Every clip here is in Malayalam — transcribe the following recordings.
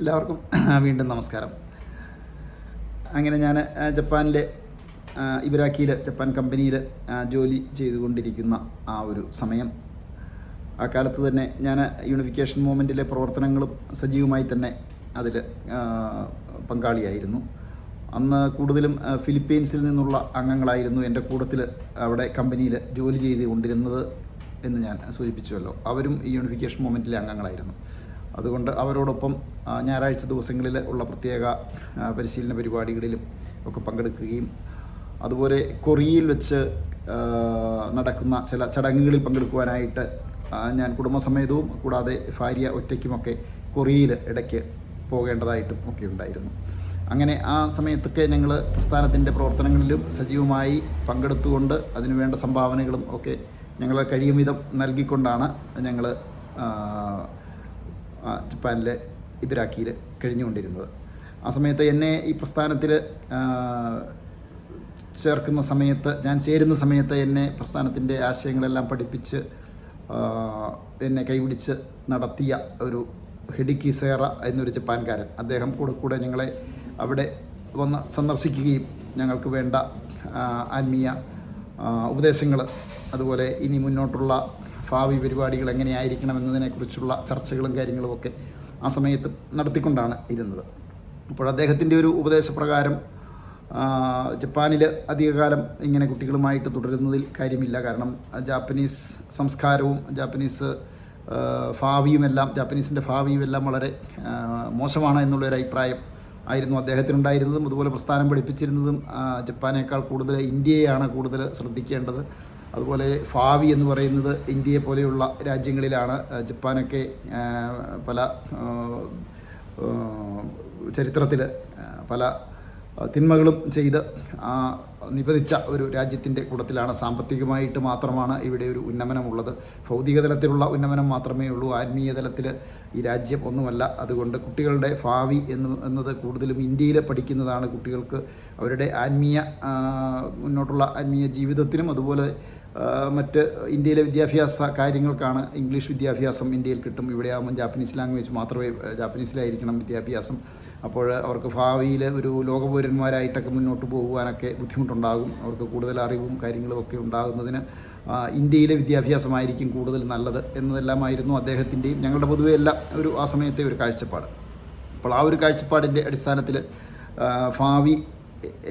എല്ലാവർക്കും വീണ്ടും നമസ്കാരം. അങ്ങനെ ഞാൻ ജപ്പാനിലെ ഇബരാക്കിയിൽ ജപ്പാൻ കമ്പനിയിൽ ജോലി ചെയ്തുകൊണ്ടിരിക്കുന്ന ആ ഒരു സമയം, ആ കാലത്ത് തന്നെ ഞാൻ യൂണിഫിക്കേഷൻ മൂവ്മെൻറ്റിലെ പ്രവർത്തനങ്ങളും സജീവമായി തന്നെ അതിൽ പങ്കാളിയായിരുന്നു. അന്ന് കൂടുതലും ഫിലിപ്പീൻസിൽ നിന്നുള്ള അംഗങ്ങളായിരുന്നു എൻ്റെ കൂട്ടത്തിൽ അവിടെ കമ്പനിയിൽ ജോലി ചെയ്തുകൊണ്ടിരുന്നത് എന്ന് ഞാൻ സൂചിപ്പിച്ചുവല്ലോ. അവരും ഈ യൂണിഫിക്കേഷൻ മൂവ്മെൻറ്റിലെ അംഗങ്ങളായിരുന്നു. അതുകൊണ്ട് അവരോടൊപ്പം ഞായറാഴ്ച ദിവസങ്ങളിൽ ഉള്ള പ്രത്യേക പരിശീലന പരിപാടികളിലും ഒക്കെ പങ്കെടുക്കുകയും, അതുപോലെ കൊറിയയിൽ വെച്ച് നടക്കുന്ന ചില ചടങ്ങുകളിൽ പങ്കെടുക്കുവാനായിട്ട് ഞാൻ കുടുംബസമേതവും കൂടാതെ ഭാര്യ ഒറ്റയ്ക്കുമൊക്കെ കൊറിയയിൽ ഇടയ്ക്ക് പോകേണ്ടതായിട്ടും ഒക്കെ ഉണ്ടായിരുന്നു. അങ്ങനെ ആ സമയത്തൊക്കെ ഞങ്ങൾ പ്രസ്ഥാനത്തിൻ്റെ പ്രവർത്തനങ്ങളിലും സജീവമായി പങ്കെടുത്തുകൊണ്ട് അതിനുവേണ്ട സംഭാവനകളും ഒക്കെ ഞങ്ങൾ കഴിയും വിധം നൽകിക്കൊണ്ടാണ് ഞങ്ങൾ ജപ്പാനിലെ ഇബരാക്കിയിൽ കഴിഞ്ഞുകൊണ്ടിരുന്നത്. ആ സമയത്ത് എന്നെ ഈ പ്രസ്ഥാനത്തിൽ ചേർക്കുന്ന സമയത്ത്, ഞാൻ ചേരുന്ന സമയത്ത് എന്നെ പ്രസ്ഥാനത്തിൻ്റെ ആശയങ്ങളെല്ലാം പഠിപ്പിച്ച് എന്നെ കൈപിടിച്ച് നടത്തിയ ഒരു ഹെഡിക്കി സേറ എന്നൊരു ജപ്പാൻകാരൻ, അദ്ദേഹം കൂടെ ഞങ്ങളെ അവിടെ വന്ന് സന്ദർശിക്കുകയും ഞങ്ങൾക്ക് വേണ്ട ആത്മീയ ഉപദേശങ്ങൾ, അതുപോലെ ഇനി മുന്നോട്ടുള്ള ഭാവി പരിപാടികൾ എങ്ങനെയായിരിക്കണം എന്നതിനെക്കുറിച്ചുള്ള ചർച്ചകളും കാര്യങ്ങളുമൊക്കെ ആ സമയത്ത് നടത്തിക്കൊണ്ടാണ് ഇരുന്നത്. അപ്പോൾ അദ്ദേഹത്തിൻ്റെ ഒരു ഉപദേശപ്രകാരം ജപ്പാനിൽ അധികകാലം ഇങ്ങനെ കുട്ടികളുമായിട്ട് തുടരുന്നതിൽ കാര്യമില്ല. കാരണം ജാപ്പനീസ് സംസ്കാരവും ജാപ്പനീസ് ഭാവിയുമെല്ലാം, ജാപ്പനീസിൻ്റെ ഭാവിയുമെല്ലാം വളരെ മോശമാണ് എന്നുള്ളൊരു അഭിപ്രായം ആയിരുന്നു അദ്ദേഹത്തിനുണ്ടായിരുന്നതും. അതുപോലെ പ്രസ്ഥാനം പഠിപ്പിച്ചിരുന്നതും ജപ്പാനേക്കാൾ കൂടുതൽ ഇന്ത്യയെയാണ് കൂടുതൽ ശ്രദ്ധിക്കേണ്ടത്. അതുപോലെ ഭാവി എന്ന് പറയുന്നത് ഇന്ത്യയെ പോലെയുള്ള രാജ്യങ്ങളിലാണ്. ജപ്പാനൊക്കെ പല ചരിത്രത്തിൽ പല തിന്മകളും ചെയ്ത് നിപതിച്ച ഒരു രാജ്യത്തിൻ്റെ കൂട്ടത്തിലാണ്. സാമ്പത്തികമായിട്ട് മാത്രമാണ് ഇവിടെ ഒരു ഉന്നമനമുള്ളത്. ഭൗതിക തലത്തിലുള്ള ഉന്നമനം മാത്രമേ ഉള്ളൂ. ആത്മീയ തലത്തിൽ ഈ രാജ്യം ഒന്നുമല്ല. അതുകൊണ്ട് കുട്ടികളുടെ ഭാവി എന്നത് കൂടുതലും ഇന്ത്യയിൽ പഠിക്കുന്നതാണ്. കുട്ടികൾക്ക് അവരുടെ മുന്നോട്ടുള്ള ആത്മീയ ജീവിതത്തിനും അതുപോലെ മറ്റ് ഇന്ത്യയിലെ വിദ്യാഭ്യാസ കാര്യങ്ങൾക്കാണ്. ഇംഗ്ലീഷ് വിദ്യാഭ്യാസം ഇന്ത്യയിൽ കിട്ടും. ഇവിടെ ആകുമ്പം ജാപ്പനീസ് ലാംഗ്വേജ് മാത്രമേ, ജാപ്പനീസിലായിരിക്കണം വിദ്യാഭ്യാസം. അപ്പോൾ അവർക്ക് ഭാവിയിൽ ഒരു ലോകപൗരന്മാരായിട്ടൊക്കെ മുന്നോട്ട് പോകുവാനൊക്കെ ബുദ്ധിമുട്ടുണ്ടാകും. അവർക്ക് കൂടുതൽ അറിവും കാര്യങ്ങളും ഒക്കെ ഉണ്ടാകുന്നതിന് ഇന്ത്യയിലെ വിദ്യാഭ്യാസമായിരിക്കും കൂടുതൽ നല്ലത് എന്നതെല്ലാമായിരുന്നു അദ്ദേഹത്തിൻ്റെയും ഞങ്ങളുടെ പൊതുവെ എല്ലാം ആ സമയത്തെ ഒരു കാഴ്ചപ്പാട്. അപ്പോൾ ആ ഒരു കാഴ്ചപ്പാടിൻ്റെ അടിസ്ഥാനത്തിൽ ഭാവി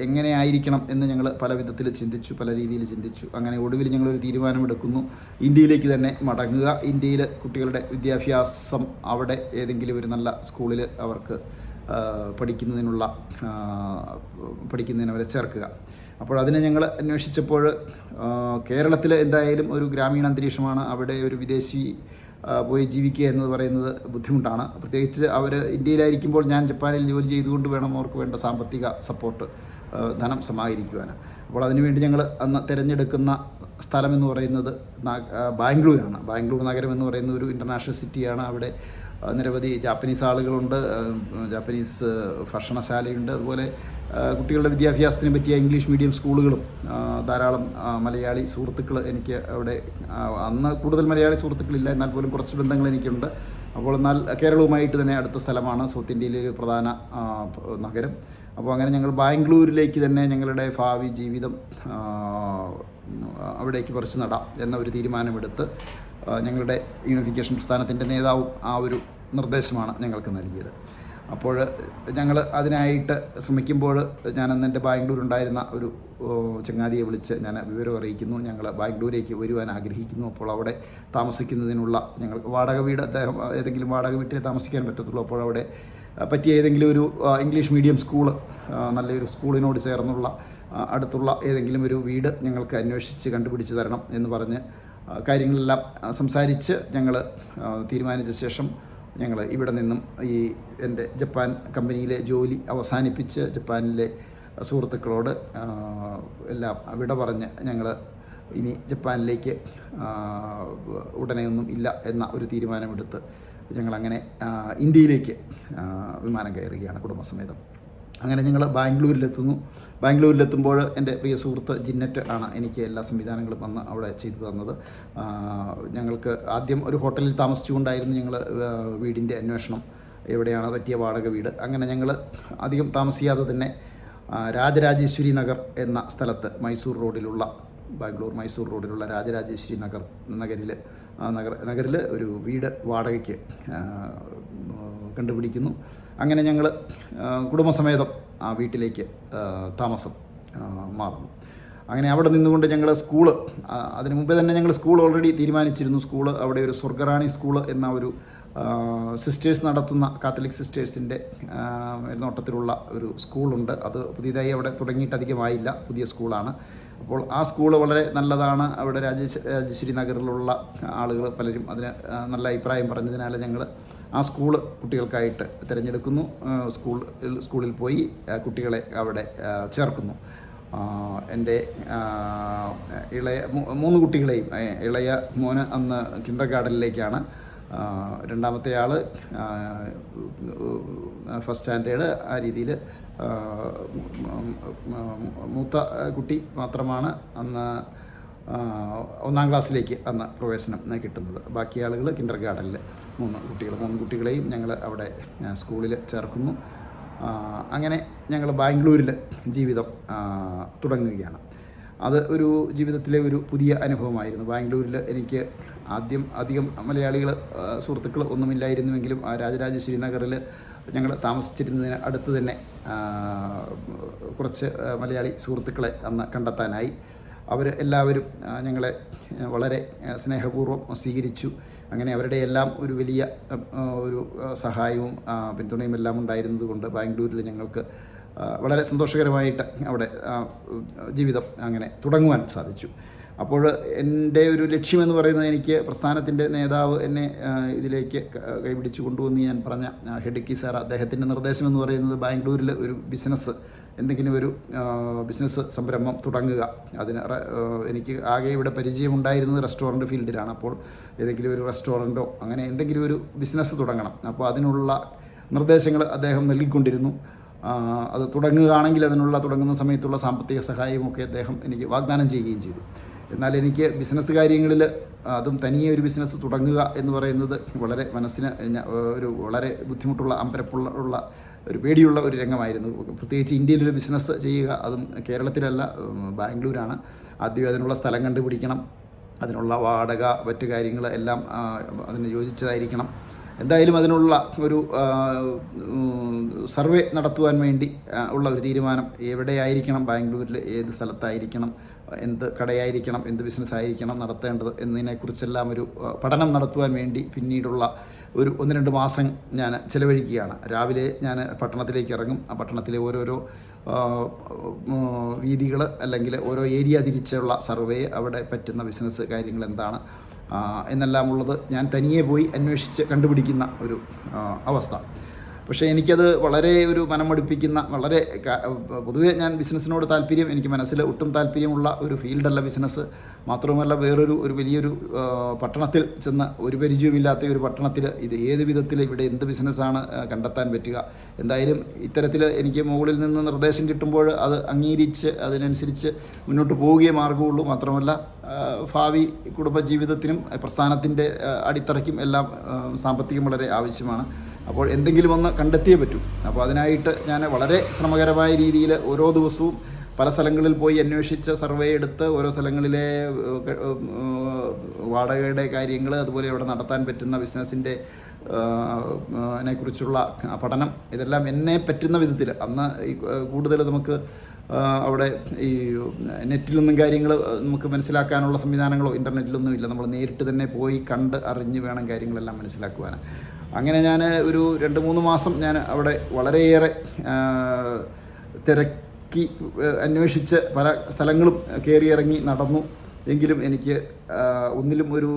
എങ്ങനെയായിരിക്കണം എന്ന് ഞങ്ങൾ പല വിധത്തിൽ ചിന്തിച്ചു, പല രീതിയിൽ ചിന്തിച്ചു. അങ്ങനെ ഒടുവിൽ ഞങ്ങളൊരു തീരുമാനമെടുക്കുന്നു, ഇന്ത്യയിലേക്ക് തന്നെ മടങ്ങുക. ഇന്ത്യയിൽ കുട്ടികളുടെ വിദ്യാഭ്യാസം അവിടെ ഏതെങ്കിലും ഒരു നല്ല സ്കൂളിൽ അവർക്ക് പഠിക്കുന്നതിനവരെ ചേർക്കുക. അപ്പോൾ അതിനെ ഞങ്ങൾ അന്വേഷിച്ചപ്പോൾ കേരളത്തിൽ എന്തായാലും ഒരു ഗ്രാമീണ അന്തരീക്ഷമാണ്. അവിടെ ഒരു വിദേശി പോയി ജീവിക്കുക എന്ന് പറയുന്നത് ബുദ്ധിമുട്ടാണ്. പ്രത്യേകിച്ച് അവർ ഇന്ത്യയിലായിരിക്കുമ്പോൾ ഞാൻ ജപ്പാനിൽ ജോലി ചെയ്തുകൊണ്ട് വേണം അവർക്ക് വേണ്ട സാമ്പത്തിക സപ്പോർട്ട്, ധനം സമാഹരിക്കുവാൻ. അപ്പോൾ അതിനുവേണ്ടി ഞങ്ങൾ അന്ന് തിരഞ്ഞെടുക്കുന്ന സ്ഥലം എന്ന് പറയുന്നത് ബാംഗ്ലൂരാണ്. ബാംഗ്ലൂർ നഗരം എന്ന് പറയുന്ന ഒരു ഇൻ്റർനാഷണൽ സിറ്റിയാണ്. അവിടെ നിരവധി ജാപ്പനീസ് ആളുകളുണ്ട്, ജാപ്പനീസ് ഭക്ഷണശാലയുണ്ട്. അതുപോലെ കുട്ടികളുടെ വിദ്യാഭ്യാസത്തിന് പറ്റിയ ഇംഗ്ലീഷ് മീഡിയം സ്കൂളുകളും ധാരാളം മലയാളി സുഹൃത്തുക്കൾ എനിക്ക് അവിടെ, അന്ന് കൂടുതൽ മലയാളി സുഹൃത്തുക്കളില്ല, എന്നാൽ പോലും കുറച്ച് ബന്ധങ്ങൾ എനിക്കുണ്ട്. അപ്പോൾ എന്നാൽ കേരളവുമായിട്ട് തന്നെ അടുത്ത സ്ഥലമാണ്, സൗത്ത് ഇന്ത്യയിലെ ഒരു പ്രധാന നഗരം. അപ്പോൾ അങ്ങനെ ഞങ്ങൾ ബാംഗ്ലൂരിലേക്ക് തന്നെ ഞങ്ങളുടെ ഭാവി ജീവിതം അവിടേക്ക് പറിച്ചു നടാം എന്ന ഒരു തീരുമാനമെടുത്ത് ഞങ്ങളുടെ യൂണിഫിക്കേഷൻ പ്രസ്ഥാനത്തിൻ്റെ നേതാവും ആ ഒരു നിർദ്ദേശമാണ് ഞങ്ങൾക്ക് നൽകിയത്. അപ്പോൾ ഞങ്ങൾ അതിനായിട്ട് ശ്രമിക്കുമ്പോൾ ഞാനന്ന് എൻ്റെ ബാംഗ്ലൂരുണ്ടായിരുന്ന ഒരു ചങ്ങാതിയെ വിളിച്ച് ഞാൻ വിവരം അറിയിക്കുന്നു, ഞങ്ങൾ ബാംഗ്ലൂരേക്ക് വരുവാൻ ആഗ്രഹിക്കുന്നു. അപ്പോൾ അവിടെ താമസിക്കുന്നതിനുള്ള ഞങ്ങൾക്ക് വാടക വീട്, അദ്ദേഹം ഏതെങ്കിലും വാടക വീട്ടിൽ താമസിക്കാൻ പറ്റത്തുള്ളൂ. അപ്പോൾ അവിടെ പറ്റിയ ഏതെങ്കിലും ഒരു ഇംഗ്ലീഷ് മീഡിയം സ്കൂള്, നല്ലൊരു സ്കൂളിനോട് ചേർന്നുള്ള അടുത്തുള്ള ഏതെങ്കിലും ഒരു വീട് ഞങ്ങൾക്ക് അന്വേഷിച്ച് കണ്ടുപിടിച്ച് തരണം എന്ന് പറഞ്ഞ് കാര്യങ്ങളെല്ലാം സംസാരിച്ച് ഞങ്ങൾ തീരുമാനിച്ച ശേഷം ഞങ്ങൾ ഇവിടെ നിന്നും ഈ എൻ്റെ ജപ്പാൻ കമ്പനിയിലെ ജോലി അവസാനിപ്പിച്ച് ജപ്പാനിലെ സുഹൃത്തുക്കളോട് എല്ലാം വിട പറഞ്ഞ് ഞങ്ങൾ ഇനി ജപ്പാനിലേക്ക് ഉടനെയൊന്നും ഇല്ല എന്ന ഒരു തീരുമാനമെടുത്ത് ഞങ്ങളങ്ങനെ ഇന്ത്യയിലേക്ക് വിമാനം കയറുകയാണ് കുടുംബസമേതം. അങ്ങനെ ഞങ്ങൾ ബാംഗ്ലൂരിലെത്തുന്നു. ബാംഗ്ലൂരിലെത്തുമ്പോൾ എൻ്റെ പ്രിയ സുഹൃത്ത് ജിന്നറ്റ് ആണ് എനിക്ക് എല്ലാ സംവിധാനങ്ങളും വന്ന് അവിടെ ചെയ്തു തന്നത്. ഞങ്ങൾക്ക് ആദ്യം ഒരു ഹോട്ടലിൽ താമസിച്ചുകൊണ്ടായിരുന്നു ഞങ്ങൾ വീടിൻ്റെ അന്വേഷണം എവിടെയാണ് പറ്റിയ വാടക വീട്. അങ്ങനെ ഞങ്ങൾ അധികം താമസിയാതെ തന്നെ രാജരാജേശ്വരി നഗർ എന്ന സ്ഥലത്ത് ബാംഗ്ലൂർ മൈസൂർ റോഡിലുള്ള രാജരാജേശ്വരി നഗരിൽ ഒരു വീട് വാടകയ്ക്ക് കണ്ടുപിടിക്കുന്നു. അങ്ങനെ ഞങ്ങൾ കുടുംബസമേതം ആ വീട്ടിലേക്ക് താമസം മാറുന്നു. അങ്ങനെ അവിടെ നിന്നുകൊണ്ട് ഞങ്ങൾ അതിനു മുമ്പേ തന്നെ ഞങ്ങൾ സ്കൂൾ ഓൾറെഡി തീരുമാനിച്ചിരുന്നു. അവിടെ ഒരു സ്വർഗറാണി സ്കൂൾ എന്ന ഒരു സിസ്റ്റേഴ്സ് നടത്തുന്ന കാത്തലിക് സിസ്റ്റേഴ്സിൻ്റെ മേൽനോട്ടത്തിലുള്ള ഒരു സ്കൂളുണ്ട്. അത് പുതിയതായി അവിടെ തുടങ്ങിയിട്ട് അധികമായില്ല, പുതിയ സ്കൂളാണ്. അപ്പോൾ ആ സ്കൂൾ വളരെ നല്ലതാണ്. അവിടെ രാജേശ്വരി നഗറിലുള്ള ആളുകൾ പലരും അതിന് നല്ല അഭിപ്രായം പറഞ്ഞതിനാൽ ഞങ്ങൾ ആ സ്കൂൾ കുട്ടികൾക്കായിട്ട് തിരഞ്ഞെടുക്കുന്നു. സ്കൂളിൽ പോയി കുട്ടികളെ അവിടെ ചേർക്കുന്നു. എൻ്റെ മൂന്ന് കുട്ടികളെയും, ഇളയ മോന് അന്ന് കിൻഡർ ഗാർഡനിലേക്കാണ്, രണ്ടാമത്തെ ആൾ ഫസ്റ്റ് സ്റ്റാൻഡേർഡ്, ആ രീതിയിൽ മൂത്ത കുട്ടി മാത്രമാണ് അന്ന് 1-ാം ക്ലാസ്സിലേക്ക് അന്ന് പ്രവേശനം കിട്ടുന്നത്. ബാക്കി ആളുകൾ കിൻഡർ ഗാർഡനിൽ മൂന്ന് കുട്ടികളെയും ഞങ്ങൾ അവിടെ സ്കൂളിൽ ചേർക്കുന്നു. അങ്ങനെ ഞങ്ങൾ ബാംഗ്ലൂരിൽ ജീവിതം തുടങ്ങുകയാണ്. അത് ഒരു ജീവിതത്തിലെ ഒരു പുതിയ അനുഭവമായിരുന്നു. ബാംഗ്ലൂരിൽ എനിക്ക് അധികം സുഹൃത്തുക്കൾ ഒന്നുമില്ലായിരുന്നുവെങ്കിലും ആ രാജരാജേശ്വരി നഗറിൽ ഞങ്ങൾ താമസിച്ചിരുന്നതിന് അടുത്ത് തന്നെ കുറച്ച് മലയാളി സുഹൃത്തുക്കളെ അന്ന് കണ്ടെത്താനായി. അവർ എല്ലാവരും ഞങ്ങളെ വളരെ സ്നേഹപൂർവ്വം സ്വീകരിച്ചു. അങ്ങനെ അവരുടെ എല്ലാം ഒരു വലിയ ഒരു സഹായവും പിന്തുണയും എല്ലാം ഉണ്ടായിരുന്നത് കൊണ്ട് ബാംഗ്ലൂരിൽ ഞങ്ങൾക്ക് വളരെ സന്തോഷകരമായിട്ട് അവിടെ ജീവിതം അങ്ങനെ തുടങ്ങുവാൻ സാധിച്ചു. അപ്പോൾ എൻ്റെ ഒരു ലക്ഷ്യമെന്ന് പറയുന്നത്, എനിക്ക് പ്രസ്ഥാനത്തിൻ്റെ നേതാവ് എന്നെ ഇതിലേക്ക് കൈപിടിച്ചു കൊണ്ടുവന്ന് ഞാൻ പറഞ്ഞ ഹെഡ്ക്കി സാർ, അദ്ദേഹത്തിൻ്റെ നിർദ്ദേശമെന്ന് പറയുന്നത് ബാംഗ്ലൂരിൽ ഒരു എന്തെങ്കിലും ഒരു ബിസിനസ് സംരംഭം തുടങ്ങുക. എനിക്ക് ആകെ ഇവിടെ പരിചയമുണ്ടായിരുന്നത് റെസ്റ്റോറൻറ്റ് ഫീൽഡിലാണ്. അപ്പോൾ ഏതെങ്കിലും ഒരു റെസ്റ്റോറൻറ്റോ അങ്ങനെ എന്തെങ്കിലും ഒരു ബിസിനസ് തുടങ്ങണം. അപ്പോൾ അതിനുള്ള നിർദ്ദേശങ്ങൾ അദ്ദേഹം നൽകിക്കൊണ്ടിരുന്നു. അത് തുടങ്ങുകയാണെങ്കിൽ തുടങ്ങുന്ന സമയത്തുള്ള സാമ്പത്തിക സഹായമൊക്കെ അദ്ദേഹം എനിക്ക് വാഗ്ദാനം ചെയ്യുകയും ചെയ്തു. എന്നാൽ എനിക്ക് ബിസിനസ് കാര്യങ്ങളിൽ, അതും തനിയെ ഒരു ബിസിനസ് തുടങ്ങുക എന്ന് പറയുന്നത് വളരെ മനസ്സിന് വളരെ ബുദ്ധിമുട്ടുള്ള, അമ്പരപ്പുള്ള ഒരു പേടിയുള്ള ഒരു രംഗമായിരുന്നു. പ്രത്യേകിച്ച് ഇന്ത്യയിലൊരു ബിസിനസ് ചെയ്യുക, അതും കേരളത്തിലല്ല, ബാംഗ്ലൂരാണ്. ആദ്യം അതിനുള്ള സ്ഥലം കണ്ടുപിടിക്കണം, അതിനുള്ള വാടക, മറ്റു കാര്യങ്ങൾ എല്ലാം അതിന് യോജിച്ചതായിരിക്കണം. എന്തായാലും അതിനുള്ള ഒരു സർവേ നടത്തുവാൻ വേണ്ടി ഉള്ള ഒരു തീരുമാനം, എവിടെയായിരിക്കണം ബാംഗ്ലൂരിൽ, ഏത് സ്ഥലത്തായിരിക്കണം, എന്ത് കടയായിരിക്കണം, എന്ത് ബിസിനസ്സായിരിക്കണം നടത്തേണ്ടത് എന്നതിനെക്കുറിച്ചെല്ലാം ഒരു പഠനം നടത്തുവാൻ വേണ്ടി പിന്നീടുള്ള ഒരു 1-2 മാസം ഞാൻ ചിലവഴിക്കുകയാണ്. രാവിലെ ഞാൻ പട്ടണത്തിലേക്ക് ഇറങ്ങും. ആ പട്ടണത്തിലെ ഓരോരോ വീതികൾ അല്ലെങ്കിൽ ഓരോ ഏരിയ തിരിച്ചുള്ള സർവേ, അവിടെ പറ്റുന്ന ബിസിനസ് കാര്യങ്ങൾ എന്താണ് എന്നെല്ലാം ഉള്ളത് ഞാൻ തനിയെ പോയി അന്വേഷിച്ച് കണ്ടുപിടിക്കുന്ന ഒരു അവസ്ഥ. പക്ഷേ എനിക്കത് വളരെ ഒരു മനമടുപ്പിക്കുന്ന, വളരെ പൊതുവേ ഞാൻ ബിസിനസ്സിനോട് എനിക്ക് മനസ്സിൽ ഒട്ടും താല്പര്യമുള്ള ഒരു ഫീൽഡല്ല ബിസിനസ്. മാത്രമല്ല വേറൊരു വലിയൊരു പട്ടണത്തിൽ ചെന്ന്, ഒരു പരിചയമില്ലാത്ത ഒരു പട്ടണത്തിൽ ഇത് ഏത് വിധത്തിൽ ഇവിടെ എന്ത് ബിസിനസ്സാണ് കണ്ടെത്താൻ പറ്റുക. എന്തായാലും ഇത്തരത്തിൽ എനിക്ക് മുകളിൽ നിന്ന് നിർദ്ദേശം കിട്ടുമ്പോൾ അത് അംഗീകരിച്ച് അതിനനുസരിച്ച് മുന്നോട്ട് പോവുകയേ മാർഗമുള്ളൂ. മാത്രമല്ല ഭാവി കുടുംബജീവിതത്തിനും പ്രസ്ഥാനത്തിൻ്റെ അടിത്തറയ്ക്കും എല്ലാം സാമ്പത്തികം വളരെ ആവശ്യമാണ്. അപ്പോൾ എന്തെങ്കിലും ഒന്ന് കണ്ടെത്തിയേ പറ്റൂ. അപ്പോൾ അതിനായിട്ട് ഞാൻ വളരെ ശ്രമകരമായ രീതിയിൽ ഓരോ ദിവസവും പല സ്ഥലങ്ങളിൽ പോയി അന്വേഷിച്ച് സർവേ എടുത്ത് ഓരോ സ്ഥലങ്ങളിലെ വാടകയുടെ കാര്യങ്ങൾ, അതുപോലെ അവിടെ നടത്താൻ പറ്റുന്ന ബിസിനസ്സിൻ്റെ നെക്കുറിച്ചുള്ള പഠനം, ഇതെല്ലാം എന്നെ പറ്റുന്ന വിധത്തിൽ. അന്ന് കൂടുതൽ നമുക്ക് അവിടെ ഈ നെറ്റിലൊന്നും കാര്യങ്ങൾ നമുക്ക് മനസ്സിലാക്കാനുള്ള സംവിധാനങ്ങളോ ഇൻ്റർനെറ്റിലൊന്നും ഇല്ല. നമ്മൾ നേരിട്ട് തന്നെ പോയി കണ്ട് അറിഞ്ഞ് വേണം കാര്യങ്ങളെല്ലാം മനസ്സിലാക്കുവാൻ. അങ്ങനെ ഞാൻ ഒരു 2-3 മാസം ഞാൻ അവിടെ വളരെയേറെ തിരക്കി അന്വേഷിച്ച് പല സ്ഥലങ്ങളും കയറിയിറങ്ങി നടന്നു. എങ്കിലും എനിക്ക് ഒന്നിലും ഒരു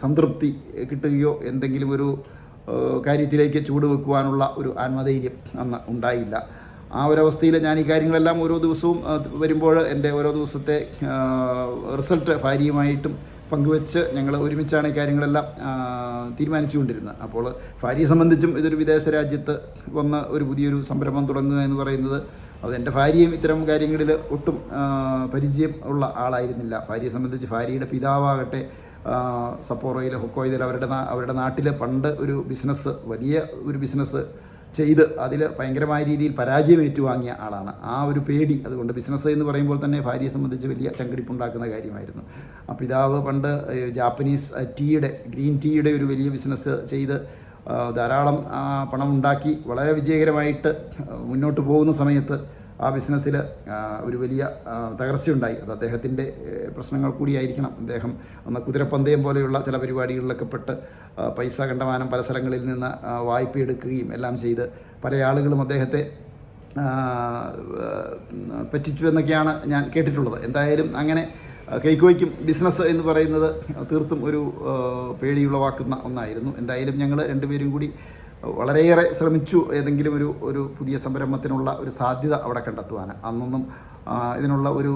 സംതൃപ്തി കിട്ടുകയോ എന്തെങ്കിലും ഒരു കാര്യത്തിലേക്ക് ചുവടുവെക്കുവാനുള്ള ഒരു ആത്മധൈര്യം അന്ന് ഉണ്ടായില്ല. ആ ഒരവസ്ഥയിൽ ഞാൻ ഈ കാര്യങ്ങളെല്ലാം ഓരോ ദിവസവും വരുമ്പോൾ എൻ്റെ ഓരോ ദിവസത്തെ റിസൾട്ട് ഭാര്യയുമായിട്ടും പങ്കുവെച്ച് ഞങ്ങൾ ഒരുമിച്ചാണ് ഈ കാര്യങ്ങളെല്ലാം തീരുമാനിച്ചുകൊണ്ടിരുന്നത്. അപ്പോൾ ഭാര്യയെ സംബന്ധിച്ചും ഇതൊരു വിദേശ രാജ്യത്ത് വന്ന് ഒരു പുതിയൊരു സംരംഭം തുടങ്ങുക എന്ന് പറയുന്നത്, അത് എൻ്റെ ഭാര്യയും ഇത്തരം കാര്യങ്ങളിൽ ഒട്ടും പരിചയം ഉള്ള ആളായിരുന്നില്ല. ഭാര്യയെ സംബന്ധിച്ച് ഭാര്യയുടെ പിതാവാകട്ടെ സപ്പോറോയിൽ ഹൊക്കോയിൽ അവരുടെ നാട്ടിൽ പണ്ട് ഒരു ബിസിനസ്, വലിയ ഒരു ബിസിനസ് ചെയ്ത് അതിൽ ഭയങ്കരമായ രീതിയിൽ പരാജയം ഏറ്റുവാങ്ങിയ ആളാണ്. ആ ഒരു പേടി, അതുകൊണ്ട് ബിസിനസ് എന്ന് പറയുമ്പോൾ തന്നെ ഭാര്യയെ സംബന്ധിച്ച് വലിയ ചങ്കടിപ്പുണ്ടാക്കുന്ന കാര്യമായിരുന്നു. ആ പിതാവ് പണ്ട് ജാപ്പനീസ് ഗ്രീൻ ടീയുടെ ഒരു വലിയ ബിസിനസ് ചെയ്ത് ധാരാളം പണം ഉണ്ടാക്കി വളരെ വിജയകരമായിട്ട് മുന്നോട്ട് പോകുന്ന സമയത്ത് ആ ബിസിനസ്സിൽ ഒരു വലിയ തകർച്ചയുണ്ടായി. അത് അദ്ദേഹത്തിൻ്റെ പ്രശ്നങ്ങൾ കൂടിയായിരിക്കണം. അദ്ദേഹം ഒന്ന് കുതിരപ്പന്തയം പോലെയുള്ള ചില പരിപാടികളിലൊക്കെ പെട്ട് പൈസ കണ്ടമാനം പല സ്ഥലങ്ങളിൽ നിന്ന് വായ്പ എടുക്കുകയും എല്ലാം ചെയ്ത് പല ആളുകളും അദ്ദേഹത്തെ പറ്റിച്ചു എന്നൊക്കെയാണ് ഞാൻ കേട്ടിട്ടുള്ളത്. എന്തായാലും അങ്ങനെ കെയ്ക്കോയ്ക്കും ബിസിനസ് എന്ന് പറയുന്നത് തീർത്തും ഒരു പേടിയുളവാക്കുന്ന ഒന്നായിരുന്നു. എന്തായാലും ഞങ്ങൾ രണ്ടുപേരും കൂടി വളരെയേറെ ശ്രമിച്ചു ഏതെങ്കിലും ഒരു പുതിയ സംരംഭത്തിനുള്ള ഒരു സാധ്യത അവിടെ കണ്ടെത്തുവാൻ. അന്നൊന്നും ഇതിനുള്ള ഒരു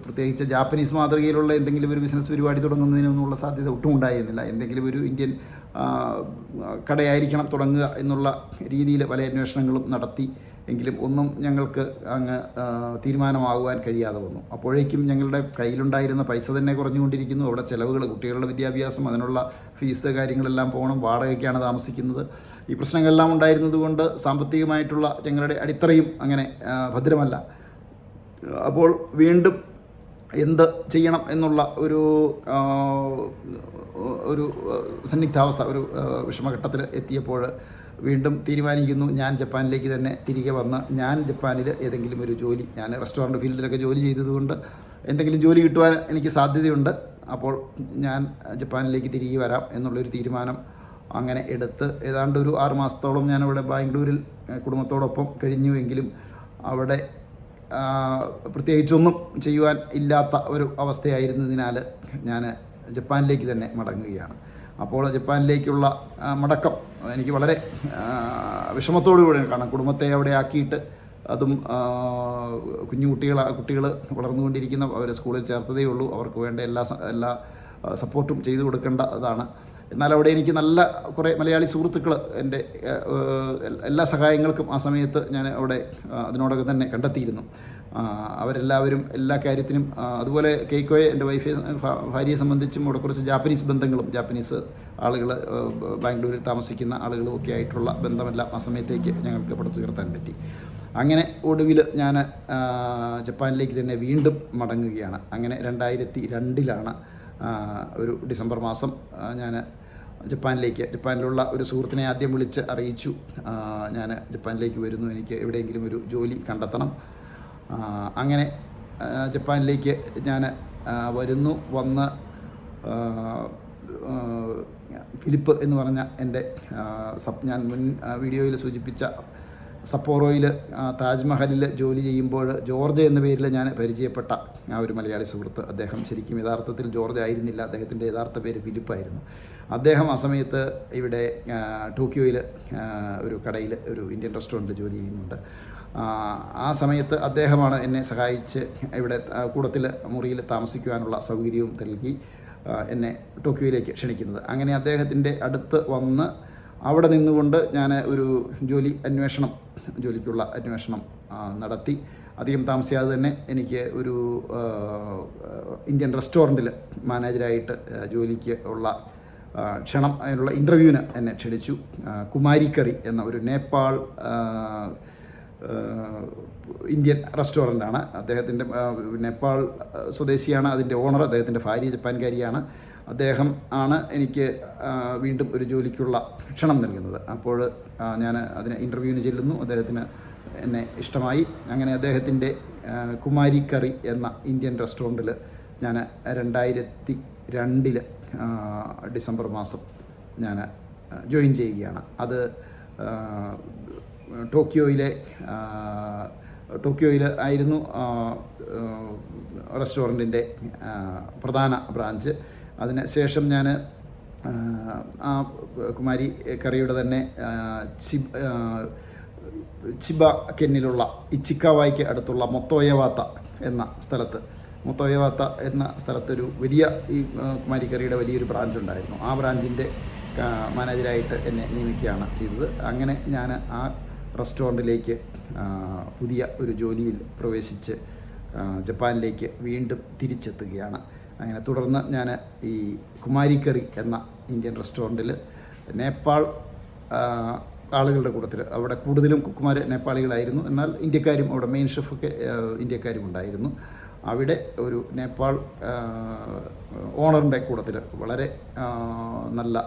പ്രത്യേകിച്ച് ജാപ്പനീസ് മാതൃകയിലുള്ള എന്തെങ്കിലും ഒരു ബിസിനസ് പരിപാടി തുടങ്ങുന്നതിനൊന്നുള്ള സാധ്യത ഒട്ടും ഉണ്ടായിരുന്നില്ല. എന്തെങ്കിലും ഒരു ഇന്ത്യൻ കടയായിരിക്കണം തുടങ്ങുക എന്നുള്ള രീതിയിൽ പല അന്വേഷണങ്ങളും നടത്തി. എങ്കിലും ഒന്നും ഞങ്ങൾക്ക് അങ്ങ് തീരുമാനമാകുവാൻ കഴിയാതെ വന്നു. അപ്പോഴേക്കും ഞങ്ങളുടെ കയ്യിലുണ്ടായിരുന്ന പൈസ തന്നെ കുറഞ്ഞുകൊണ്ടിരിക്കുന്നു. അവിടെ ചിലവുകൾ, കുട്ടികളുടെ വിദ്യാഭ്യാസം, അതിനുള്ള ഫീസ് കാര്യങ്ങളെല്ലാം പോകണം, വാടകയ്ക്കാണ് താമസിക്കുന്നത്. ഈ പ്രശ്നങ്ങളെല്ലാം ഉണ്ടായിരുന്നത് കൊണ്ട് സാമ്പത്തികമായിട്ടുള്ള ഞങ്ങളുടെ അടിത്തറയും അങ്ങനെ ഭദ്രമല്ല. അപ്പോൾ വീണ്ടും എന്ത് ചെയ്യണം എന്നുള്ള ഒരു സന്നിഗ്ധാവസ്ഥ, ഒരു വിഷമഘട്ടത്തിൽ എത്തിയപ്പോൾ വീണ്ടും തീരുമാനിക്കുന്നു ഞാൻ ജപ്പാനിലേക്ക് തന്നെ തിരികെ വന്ന് ഞാൻ ജപ്പാനിൽ ഏതെങ്കിലും ഒരു ജോലി, ഞാൻ റെസ്റ്റോറൻറ്റ് ഫീൽഡിലൊക്കെ ജോലി ചെയ്തതുകൊണ്ട് എന്തെങ്കിലും ജോലി കിട്ടുവാൻ എനിക്ക് സാധ്യതയുണ്ട്. അപ്പോൾ ഞാൻ ജപ്പാനിലേക്ക് തിരികെ വരാം എന്നുള്ളൊരു തീരുമാനം അങ്ങനെ എടുത്ത് ഏതാണ്ട് ഒരു 6 മാസത്തോളം ഞാനവിടെ ബാംഗ്ലൂരിൽ കുടുംബത്തോടൊപ്പം കഴിഞ്ഞുവെങ്കിലും അവിടെ പ്രത്യേകിച്ചൊന്നും ചെയ്യുവാൻ ഇല്ലാത്ത ഒരു അവസ്ഥയായിരുന്നതിനാൽ ഞാൻ ജപ്പാനിലേക്ക് തന്നെ മടങ്ങുകയാണ്. അപ്പോൾ ജപ്പാനിലേക്കുള്ള മടക്കം എനിക്ക് വളരെ വിഷമത്തോടു കൂടി കാണാം. കുടുംബത്തെ അവിടെ ആക്കിയിട്ട്, അതും കുട്ടികൾ വളർന്നുകൊണ്ടിരിക്കുന്ന, അവരെ സ്കൂളിൽ ചേർത്തതേ ഉള്ളൂ, അവർക്ക് വേണ്ട എല്ലാ സപ്പോർട്ടും ചെയ്തു കൊടുക്കേണ്ടതാണ്. എന്നാൽ അവിടെ എനിക്ക് നല്ല കുറേ മലയാളി സുഹൃത്തുക്കൾ, എൻ്റെ എല്ലാ സഹായങ്ങൾക്കും ആ സമയത്ത് ഞാൻ അവിടെ അതിനോടൊക്കെ തന്നെ കണ്ടെത്തിയിരുന്നു. അവരെല്ലാവരും എല്ലാ കാര്യത്തിനും, അതുപോലെ കെയ്ക്കോയെ എൻ്റെ ഭാര്യയെ സംബന്ധിച്ചും അവിടെ കുറച്ച് ജാപ്പനീസ് ബന്ധങ്ങളും, ജാപ്പനീസ് ആളുകൾ, ബാംഗ്ലൂരിൽ താമസിക്കുന്ന ആളുകളും ഒക്കെ ആയിട്ടുള്ള ബന്ധമെല്ലാം ആ സമയത്തേക്ക് ഞങ്ങൾക്ക് പടുത്തുയർത്താൻ പറ്റി. അങ്ങനെ ഒടുവിൽ ഞാൻ ജപ്പാനിലേക്ക് തന്നെ വീണ്ടും മടങ്ങുകയാണ്. അങ്ങനെ 2002 ഒരു ഡിസംബർ മാസം ഞാൻ ജപ്പാനിലുള്ള ഒരു സുഹൃത്തിനെ ആദ്യം വിളിച്ച് അറിയിച്ചു, ഞാൻ ജപ്പാനിലേക്ക് വരുന്നു, എനിക്ക് എവിടെയെങ്കിലും ഒരു ജോലി കണ്ടെത്തണം. അങ്ങനെ ജപ്പാനിലേക്ക് ഞാൻ വന്ന് ഫിലിപ്പ് എന്ന് പറഞ്ഞ എൻ്റെ ഞാൻ മുൻ വീഡിയോയിൽ സൂചിപ്പിച്ച സപ്പോറോയിൽ താജ്മഹലിൽ ജോലി ചെയ്യുമ്പോൾ ജോർജ് എന്ന പേരിൽ ഞാൻ പരിചയപ്പെട്ട ആ ഒരു മലയാളി സുഹൃത്ത്, അദ്ദേഹം ശരിക്കും യഥാർത്ഥത്തിൽ ജോർജ് ആയിരുന്നില്ല, അദ്ദേഹത്തിൻ്റെ യഥാർത്ഥ പേര് ഫിലിപ്പായിരുന്നു. അദ്ദേഹം ആ സമയത്ത് ഇവിടെ ടോക്കിയോയിൽ ഒരു കടയിൽ, ഒരു ഇന്ത്യൻ റെസ്റ്റോറൻറ്റിൽ ജോലി ചെയ്യുന്നുണ്ട്. ആ സമയത്ത് അദ്ദേഹമാണ് എന്നെ സഹായിച്ച് ഇവിടെ കൂടത്തിൽ മുറിയിൽ താമസിക്കുവാനുള്ള സൗകര്യവും നൽകി എന്നെ ടോക്കിയോയിലേക്ക് ക്ഷണിക്കുന്നത്. അങ്ങനെ അദ്ദേഹത്തിൻ്റെ അടുത്ത് വന്ന് അവിടെ നിന്നുകൊണ്ട് ഞാൻ ഒരു ജോലിക്കുള്ള അന്വേഷണം നടത്തി. അധികം താമസിയാതെ തന്നെ എനിക്ക് ഒരു ഇന്ത്യൻ റെസ്റ്റോറൻറ്റിൽ മാനേജരായിട്ട് ജോലിക്ക് ഉള്ള ക്ഷണം, അതിനുള്ള ഇൻ്റർവ്യൂവിന് എന്നെ ക്ഷണിച്ചു. കുമാരി കറി എന്ന ഒരു നേപ്പാൾ ഇന്ത്യൻ റെസ്റ്റോറൻ്റാണ്. അദ്ദേഹത്തിൻ്റെ നേപ്പാൾ സ്വദേശിയാണ് അതിൻ്റെ ഓണർ, അദ്ദേഹത്തിൻ്റെ ഭാര്യ ജപ്പാൻകാരിയാണ്. അദ്ദേഹം ആണ് എനിക്ക് വീണ്ടും ഒരു ജോലിക്കുള്ള ക്ഷണം നൽകുന്നത്. അപ്പോൾ ഞാൻ അതിന് ഇൻ്റർവ്യൂവിന് ചെല്ലുന്നു, അദ്ദേഹത്തിന് എന്നെ ഇഷ്ടമായി. അങ്ങനെ അദ്ദേഹത്തിൻ്റെ കുമാരി കറി എന്ന ഇന്ത്യൻ റെസ്റ്റോറൻറ്റിൽ ഞാൻ 2002 ഡിസംബർ മാസം ഞാൻ ജോയിൻ ചെയ്യുകയാണ്. അത് ടോക്കിയോയിൽ ആയിരുന്നു റെസ്റ്റോറൻറ്റിൻ്റെ പ്രധാന ബ്രാഞ്ച്. അതിന് ശേഷം ഞാൻ ആ കുമാരി കറിയുടെ തന്നെ ചിബ കെന്നിലുള്ള ഇച്ചിക്കാവായ്ക്ക് അടുത്തുള്ള മൊത്തോയവാത്ത എന്ന സ്ഥലത്തൊരു വലിയ ഈ കുമാരി കറിയുടെ വലിയൊരു ബ്രാഞ്ച് ഉണ്ടായിരുന്നു. ആ ബ്രാഞ്ചിൻ്റെ മാനേജരായിട്ട് എന്നെ നിയമിക്കുകയാണ് ചെയ്തത്. അങ്ങനെ ഞാൻ ആ റെസ്റ്റോറൻറ്റിലേക്ക് പുതിയ ഒരു ജോലിയിൽ പ്രവേശിച്ച് ജപ്പാനിലേക്ക് വീണ്ടും തിരിച്ചെത്തുകയാണ്. അങ്ങനെ തുടർന്ന് ഞാൻ ഈ കുമാരിക്കറി എന്ന ഇന്ത്യൻ റെസ്റ്റോറൻറ്റിൽ നേപ്പാൾ ആളുകളുടെ കൂട്ടത്തിൽ, അവിടെ കൂടുതലും കുക്കുമാർ നേപ്പാളികളായിരുന്നു, എന്നാൽ ഇന്ത്യക്കാരും അവിടെ മെയിൻ ഷെഫൊക്കെ ഇന്ത്യക്കാരും ഉണ്ടായിരുന്നു. അവിടെ ഒരു നേപ്പാൾ ഓണറിൻ്റെ കൂട്ടത്തിൽ വളരെ നല്ല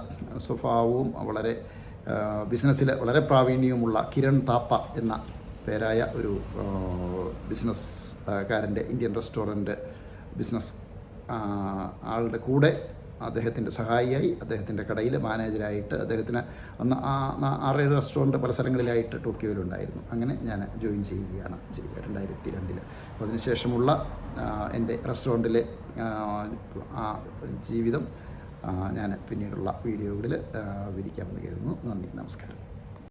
സ്വഭാവവും വളരെ ബിസിനസ്സിൽ വളരെ പ്രാവീണ്യവുമുള്ള കിരൺ താപ്പ എന്ന പേരായ ഒരു ബിസിനസ്സുകാരൻ്റെ ഇന്ത്യൻ റെസ്റ്റോറൻറ്റ് ബിസിനസ് ആളുടെ കൂടെ അദ്ദേഹത്തിൻ്റെ സഹായിയായി, അദ്ദേഹത്തിൻ്റെ കടയിൽ മാനേജരായിട്ട്, അദ്ദേഹത്തിന് അന്ന് 6-7 റെസ്റ്റോറൻറ്റ് പല സ്ഥലങ്ങളിലായിട്ട് ടോക്കിയോയിലുണ്ടായിരുന്നു. അങ്ങനെ ഞാൻ ജോയിൻ ചെയ്യുകയാണ് ചെയ്യുക 2002. അപ്പോൾ അതിനുശേഷമുള്ള എൻ്റെ റെസ്റ്റോറൻറ്റിലെ ജീവിതം ഞാൻ പിന്നീടുള്ള വീഡിയോകളിൽ വിവരിക്കാമെന്ന് കരുതുന്നു. നന്ദി, നമസ്കാരം.